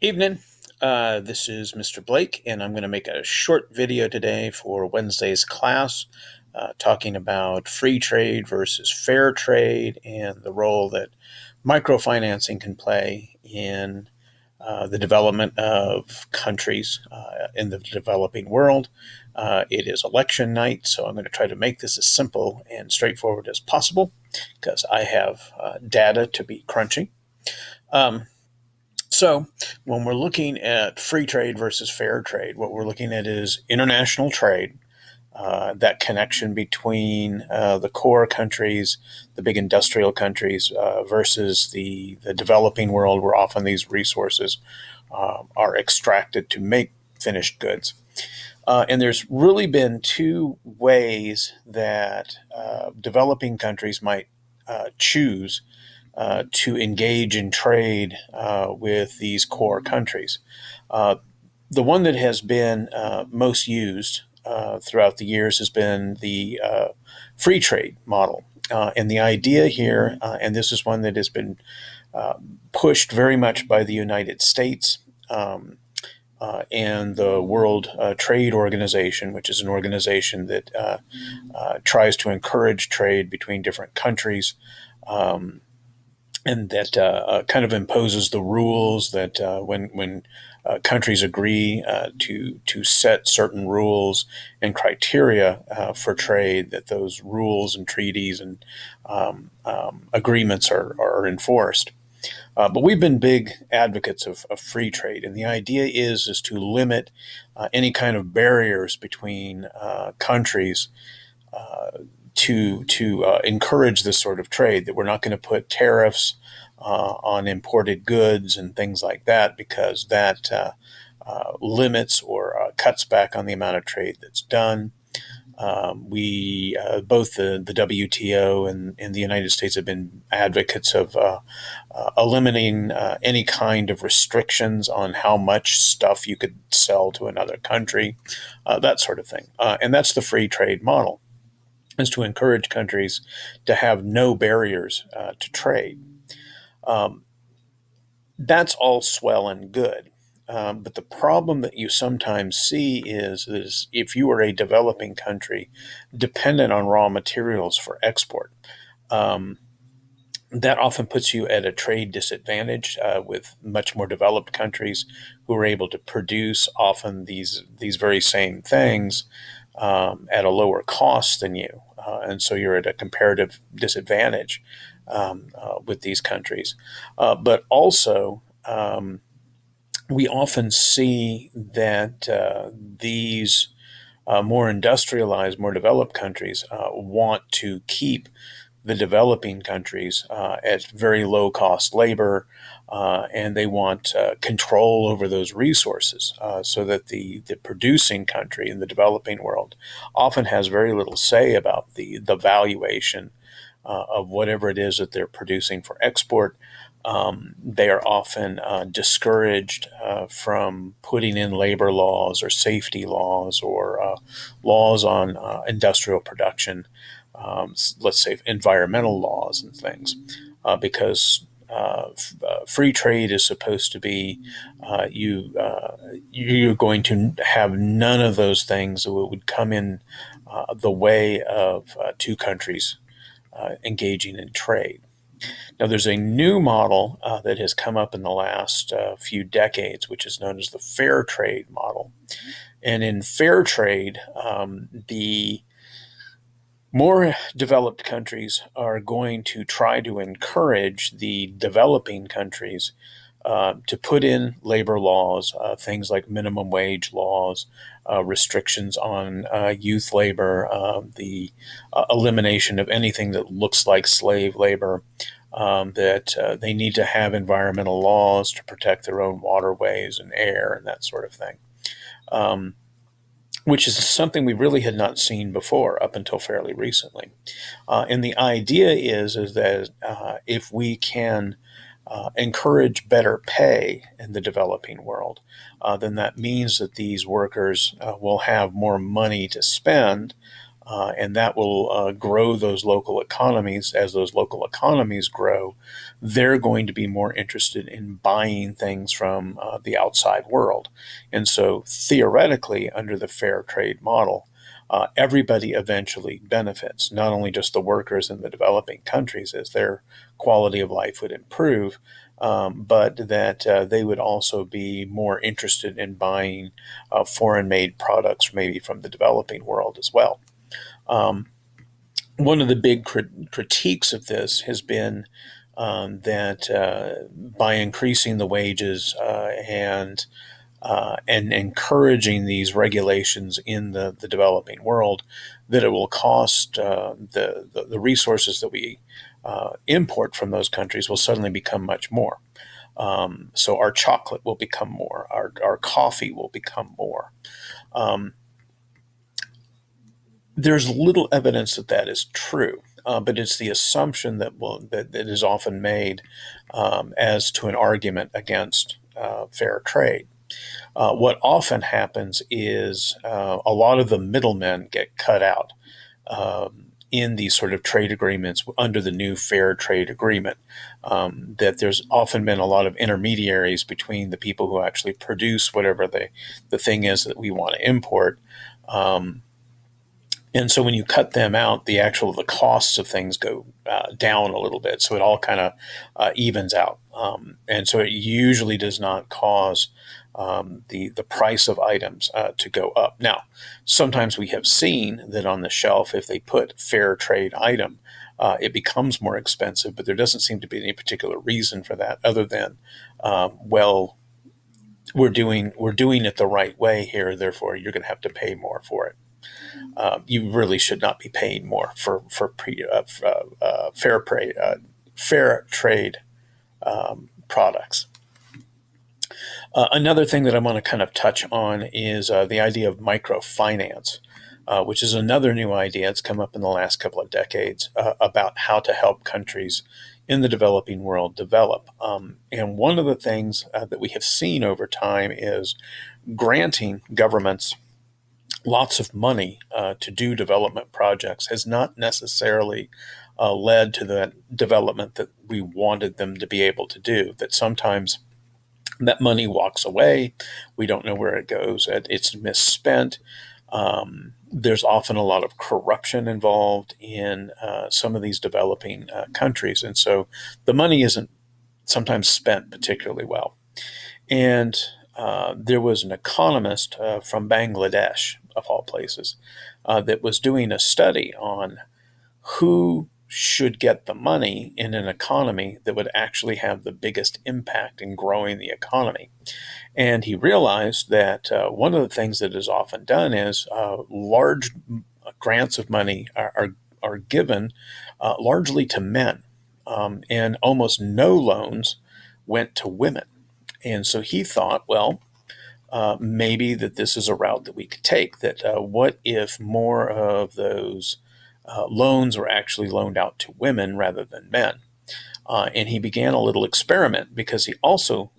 Evening. This is Mr. Blake, and I'm going to make a short video today for Wednesday's class talking about free trade versus fair trade and the role that microfinancing can play in the development of countries in the developing world. It is election night, so I'm going to try to make this as simple and straightforward as possible because I have data to be crunching. So, when we're looking at free trade versus fair trade, what we're looking at is international trade, that connection between the core countries, the big industrial countries, versus the developing world, where often these resources are extracted to make finished goods. And there's really been two ways that developing countries might choose to engage in trade with these core countries. Uh, the one that has been most used throughout the years has been the free trade model. And the idea here, and this is one that has been pushed very much by the United States and the World Trade Organization, which is an organization that tries to encourage trade between different countries. And that kind of imposes the rules that when countries agree to set certain rules and criteria for trade, that those rules and treaties and agreements are enforced. But we've been big advocates of free trade, and the idea is to limit any kind of barriers between countries to encourage this sort of trade. That we're not going to put tariffs on imported goods and things like that, because that limits or cuts back on the amount of trade that's done. We both the WTO and the United States have been advocates of eliminating any kind of restrictions on how much stuff you could sell to another country, that sort of thing. And that's the free trade model, is to encourage countries to have no barriers to trade. Um, that's all swell and good. But the problem that you sometimes see is if you are a developing country dependent on raw materials for export, um, that often puts you at a trade disadvantage with much more developed countries who are able to produce often these very same things at a lower cost than you. And so you're at a comparative disadvantage with these countries. But also, we often see that these more industrialized, more developed countries want to keep the developing countries at very low cost labor, and they want control over those resources, so that the producing country in the developing world often has very little say about the valuation of whatever it is that they're producing for export. They are often discouraged from putting in labor laws or safety laws or laws on industrial production, let's say environmental laws and things, because free trade is supposed to be you're going to have none of those things that would come in the way of two countries engaging in trade. Now, there's a new model that has come up in the last few decades, which is known as the fair trade model. And in fair trade, the more developed countries are going to try to encourage the developing countries to put in labor laws, things like minimum wage laws, restrictions on youth labor, the elimination of anything that looks like slave labor, that they need to have environmental laws to protect their own waterways and air and that sort of thing, which is something we really had not seen before up until fairly recently. And the idea is that if we can encourage better pay in the developing world, then that means that these workers will have more money to spend and that will grow those local economies. As those local economies grow, they're going to be more interested in buying things from the outside world. And so, theoretically, under the fair trade model, everybody eventually benefits, not only just the workers in the developing countries as their quality of life would improve, but that they would also be more interested in buying foreign made products, maybe from the developing world as well. Um, One of the big critiques of this has been that by increasing the wages and encouraging these regulations in the developing world, that it will cost the resources that we import from those countries will suddenly become much more. So our chocolate will become more, our coffee will become more. Um, there's little evidence that that is true, but it's the assumption that is often made as to an argument against fair trade. What often happens is a lot of the middlemen get cut out in these sort of trade agreements under the new fair trade agreement. That there's often been a lot of intermediaries between the people who actually produce whatever the thing is that we want to import. Um, and so when you cut them out, the costs of things go down a little bit. So it all kind of evens out. And so it usually does not cause the price of items to go up. Now, sometimes we have seen that on the shelf, if they put fair trade item, it becomes more expensive, but there doesn't seem to be any particular reason for that other than, well, we're doing it the right way here, therefore you're going to have to pay more for it. You really should not be paying more for fair trade products. Another thing that I want to kind of touch on is the idea of microfinance, which is another new idea. It's come up in the last couple of decades about how to help countries in the developing world develop. And one of the things that we have seen over time is granting governments lots of money to do development projects has not necessarily led to the development that we wanted them to be able to do. That sometimes that money walks away. We don't know where it goes. It's misspent. There's often a lot of corruption involved in some of these developing countries. And so the money isn't sometimes spent particularly well. And there was an economist from Bangladesh, of all places, that was doing a study on who should get the money in an economy that would actually have the biggest impact in growing the economy. And he realized that one of the things that is often done is large grants of money are given largely to men, and almost no loans went to women. And so he thought, well, maybe that this is a route that we could take. That what if more of those loans were actually loaned out to women rather than men? And he began a little experiment because he also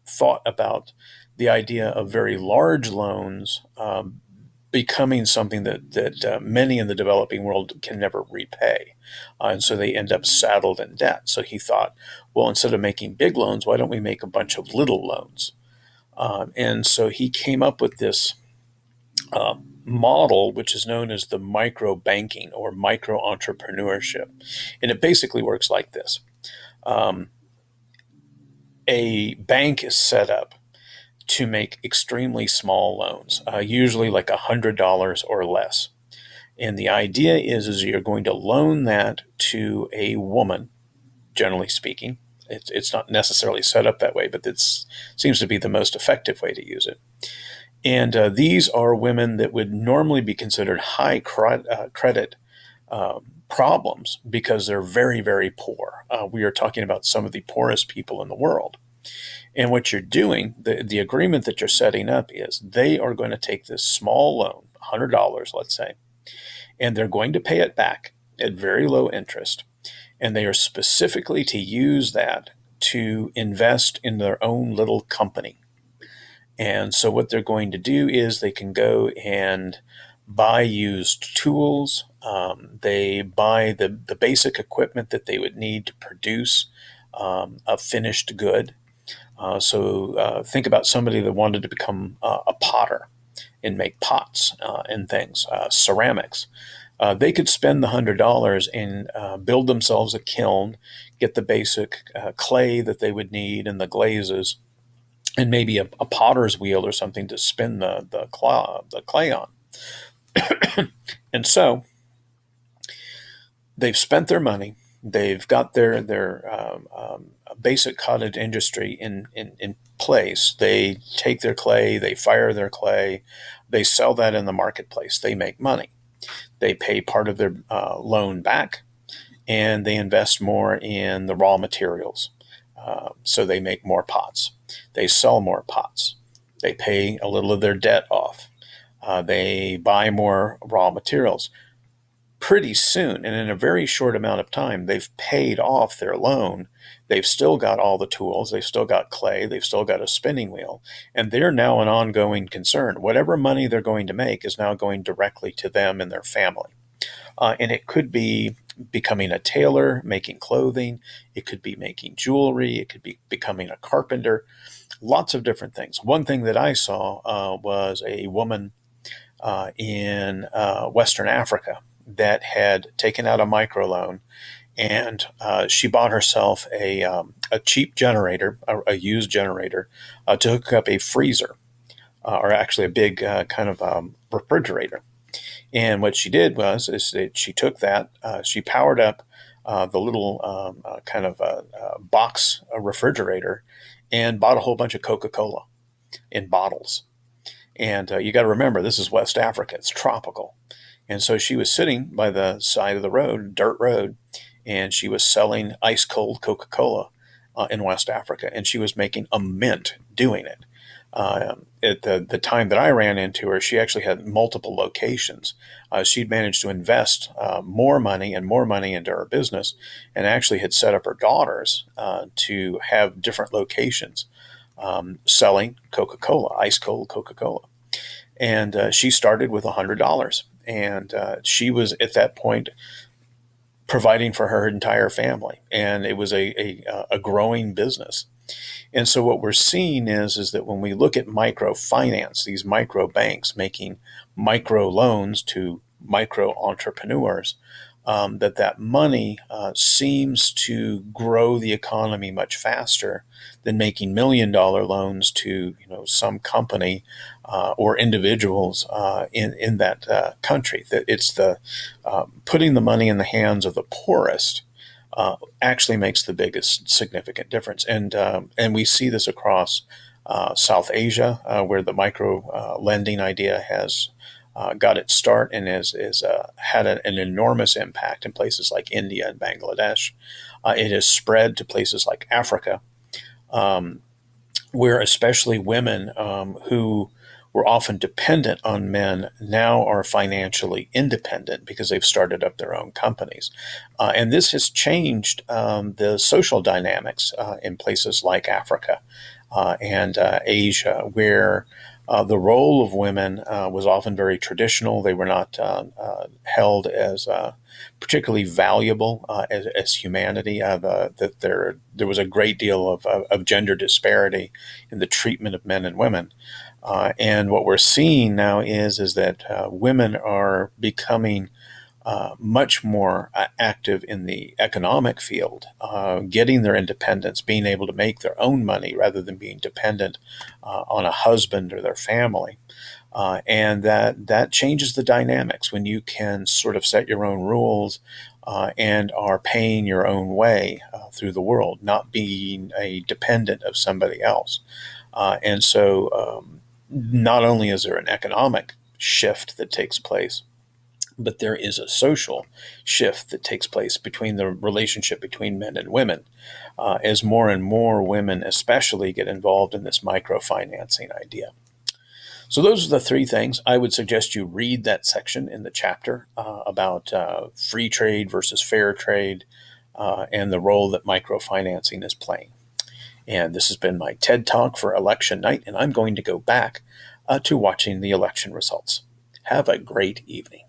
thought about the idea of very large loans becoming something that many in the developing world can never repay. And so they end up saddled in debt. So he thought, well, instead of making big loans, why don't we make a bunch of little loans? And so he came up with this model, which is known as the micro banking or micro entrepreneurship. And it basically works like this. Um, a bank is set up to make extremely small loans, usually like $100 or less. And the idea is you're going to loan that to a woman, generally speaking. It's not necessarily set up that way, but it seems to be the most effective way to use it. And these are women that would normally be considered high credit problems because they're very, very poor. We are talking about some of the poorest people in the world. And what you're doing, the agreement that you're setting up is they are going to take this small loan, $100, let's say, and they're going to pay it back at very low interest. And they are specifically to use that to invest in their own little company. And so what they're going to do is they can go and buy used tools. They buy the basic equipment that they would need to produce a finished good. So think about somebody that wanted to become a potter and make pots and things, ceramics. They could spend the $100 and build themselves a kiln, get the basic clay that they would need and the glazes, and maybe a potter's wheel or something to spin the clay on. And so they've spent their money. They've got their basic cottage industry in place. They take their clay, they fire their clay, they sell that in the marketplace. They make money. They pay part of their loan back, and they invest more in the raw materials. So they make more pots. They sell more pots. They pay a little of their debt off. They buy more raw materials. Pretty soon, and in a very short amount of time, they've paid off their loan. They've still got all the tools. They've still got clay. They've still got a spinning wheel. And they're now an ongoing concern. Whatever money they're going to make is now going directly to them and their family. And it could be becoming a tailor, making clothing. It could be making jewelry. It could be becoming a carpenter. Lots of different things. One thing that I saw was a woman in Western Africa that had taken out a microloan, and she bought herself a cheap generator, a used generator, to hook up a freezer, or actually a big kind of refrigerator. And what she did was is that she took that, she powered up the little kind of box refrigerator, and bought a whole bunch of Coca-Cola in bottles. And you got to remember, this is West Africa; it's tropical. And so she was sitting by the side of the road, dirt road, and she was selling ice cold Coca-Cola in West Africa, and she was making a mint doing it. At the time that I ran into her, she actually had multiple locations. She'd managed to invest more money and more money into her business, and actually had set up her daughters to have different locations selling Coca-Cola, ice cold Coca-Cola. And she started with $100, and she was at that point providing for her entire family, and it was a growing business. And so what we're seeing is that when we look at microfinance, these micro banks making micro loans to micro entrepreneurs, that money seems to grow the economy much faster than making $1 million loans to some company or individuals in that country. That it's the putting the money in the hands of the poorest actually makes the biggest significant difference, and we see this across South Asia, where the micro lending idea has got its start and has had an enormous impact in places like India and Bangladesh. It has spread to places like Africa, where especially women who were often dependent on men now are financially independent because they've started up their own companies. And this has changed the social dynamics in places like Africa and Asia, where the role of women was often very traditional. They were not held as particularly valuable as humanity. That there was a great deal of gender disparity in the treatment of men and women. And what we're seeing now is that women are becoming much more active in the economic field, getting their independence, being able to make their own money rather than being dependent on a husband or their family. And that changes the dynamics when you can sort of set your own rules and are paying your own way through the world, not being a dependent of somebody else. And so not only is there an economic shift that takes place, but there is a social shift that takes place between the relationship between men and women, as more and more women especially get involved in this microfinancing idea. So those are the three things. I would suggest you read that section in the chapter about free trade versus fair trade and the role that microfinancing is playing. And this has been my TED Talk for election night, and I'm going to go back to watching the election results. Have a great evening.